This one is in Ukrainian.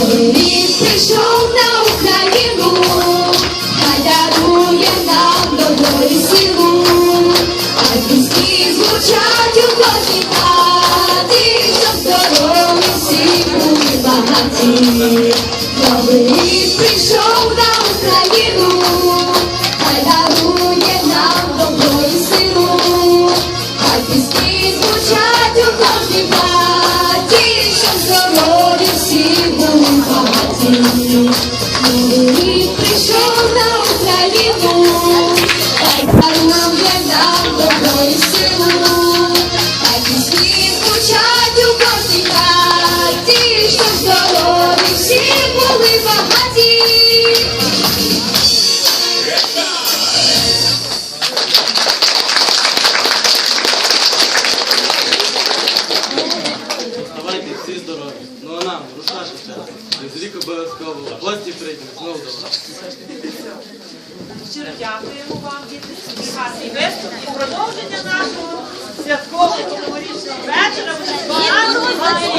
Новий рік прийшов на Україну, хай дарує нам добро і силу, хай пісні звучать у кожній хаті, щоб здорові всі були багаті. Новий рік прийшов на Україну, хай дарує нам добро і силу, хай пісні звучать у кожній хаті, щоб здорові всі були багаті. Новий рік прийшов на Україну, хай дарує нам добро і силу, хай пісні звучать у кожній хаті, щоб здорові всі були багаті. Давайте всі здорові. Ну а нам, руша ще час. Через рік обов'язково. Гості прийдемо знову до вас. Щиро дякуємо вам, діти, за гарний виступ і продовження нашого святкового новорічного вечора. Буде багато, а не